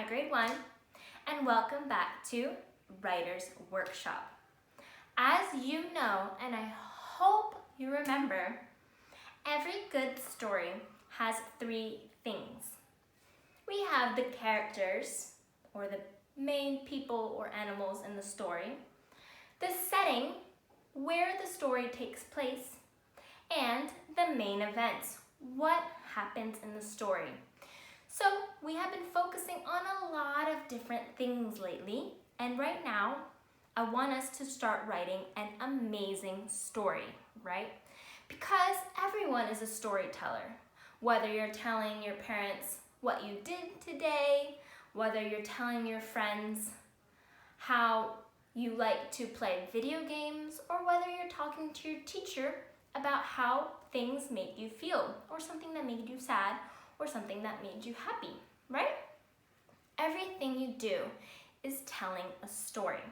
Grade 1, and welcome back to Writer's Workshop. As you know, and I hope you remember, every good story has three things. We have the characters, or the main people or animals in the story, the setting, where the story takes place, and the main events, what happens in the story. So we have been focusing on a lot of different things lately, and right now I want us to start writing an amazing story, right? Because everyone is a storyteller. Whether you're telling your parents what you did today, whether you're telling your friends how you like to play video games, or whether you're talking to your teacher about how things make you feel, or something that made you sad, or something that made you happy, right? Everything you do is telling a story.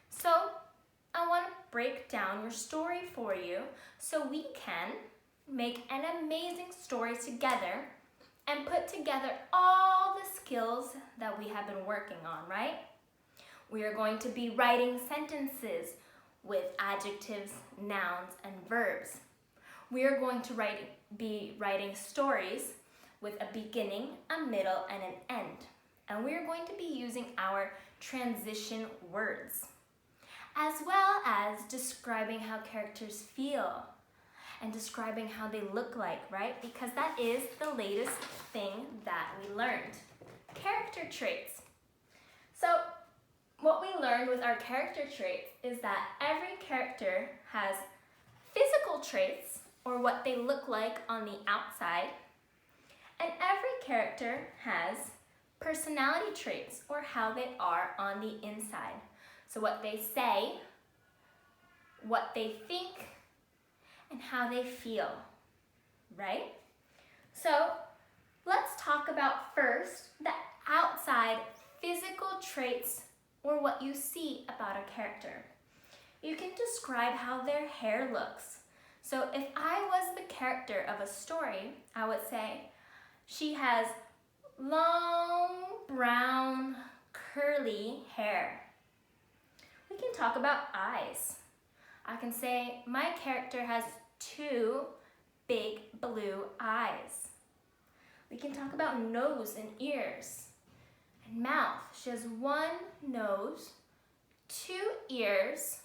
So I want to break down your story for you so we can make an amazing story together and put together all the skills that we have been working on, right? We are going to be writing sentences with adjectives, nouns, and verbs. We are going to be writing stories with a beginning, a middle, and an end. And we are going to be using our transition words, as well as describing how characters feel and describing how they look like, right? Because that is the latest thing that we learned. Character traits. So what we learned with our character traits is that every character has physical traits, or what they look like on the outside, and every character has personality traits, or how they are on the inside. So what they say, what they think, and how they feel, right? So let's talk about first the outside physical traits, or what you see about a character. You can describe how their hair looks. So if I was the character of a story, I would say, she has long, brown, curly hair. We can talk about eyes. I can say, my character has 2 big blue eyes. We can talk about nose and ears. And mouth. She has 1 nose, 2 ears,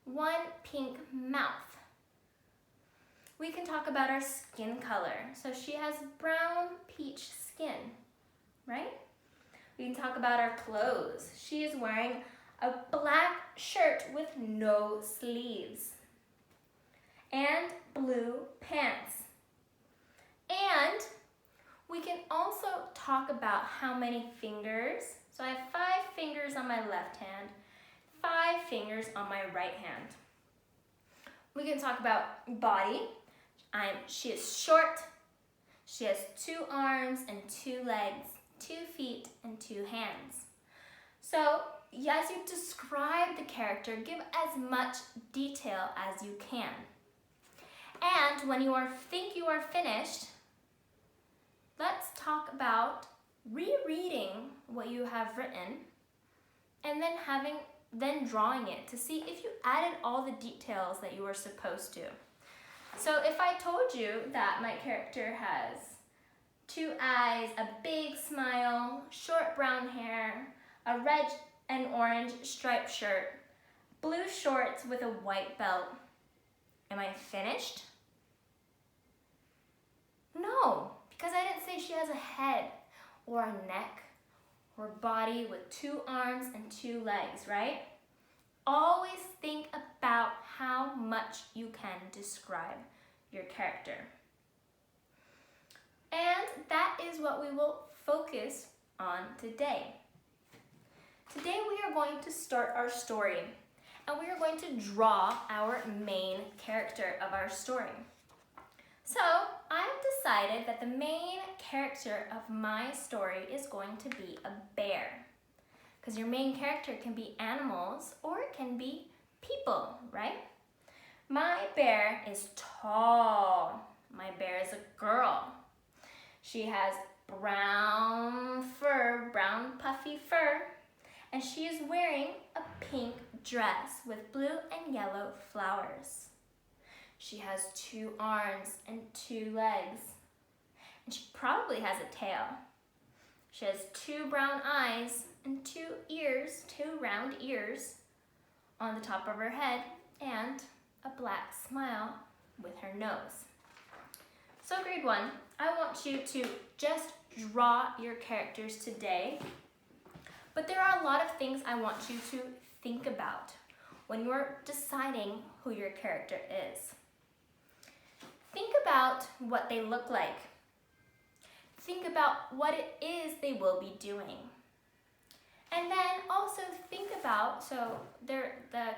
1 pink mouth. We can talk about our skin color. So she has brown peach skin, right? We can talk about our clothes. She is wearing a black shirt with no sleeves and blue pants. And we can also talk about how many fingers. So I have 5 fingers on my left hand, 5 fingers on my right hand. We can talk about body. She is short. She has 2 arms and 2 legs, 2 feet and 2 hands. So as you describe the character, give as much detail as you can. And when you think you are finished, let's talk about rereading what you have written and then drawing it to see if you added all the details that you were supposed to. So if I told you that my character has 2 eyes, a big smile, short brown hair, a red and orange striped shirt, blue shorts with a white belt, am I finished? No, because I didn't say she has a head or a neck or body with 2 arms and 2 legs, right? Always think about how much you can describe your character. And that is what we will focus on today. Today we are going to start our story, and we are going to draw our main character of our story. So I've decided that the main character of my story is going to be a bear. Because your main character can be animals or it can be people, right? My bear is tall. My bear is a girl. She has brown fur, brown puffy and she is wearing a pink dress with blue and yellow flowers. She has 2 arms and 2 legs, and she probably has a tail. She has 2 brown eyes and 2 ears, 2 round ears on the top of her head, and a black smile with her nose. So grade 1, I want you to just draw your characters today, but there are a lot of things I want you to think about when you're deciding who your character is. Think about what they look like. Think about what it is they will be doing. And then also think about, so the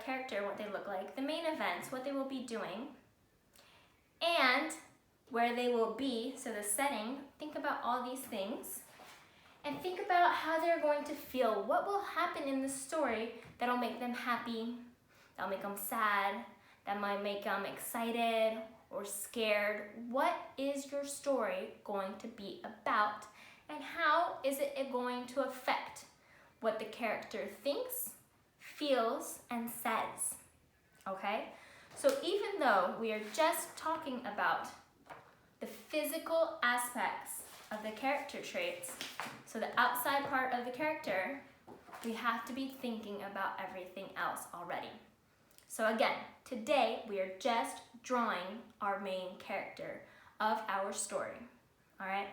character, what they look like, the main events, what they will be doing, and where they will be, so the setting. Think about all these things. And think about how they're going to feel. What will happen in the story that'll make them happy, that'll make them sad, that might make them excited or scared. What is your story going to be about, and how is it going to affect what the character thinks, feels, and says? Okay? So even though we are just talking about the physical aspects of the character traits, so the outside part of the character, we have to be thinking about everything else already. So again, today we are just drawing our main character of our story. All right?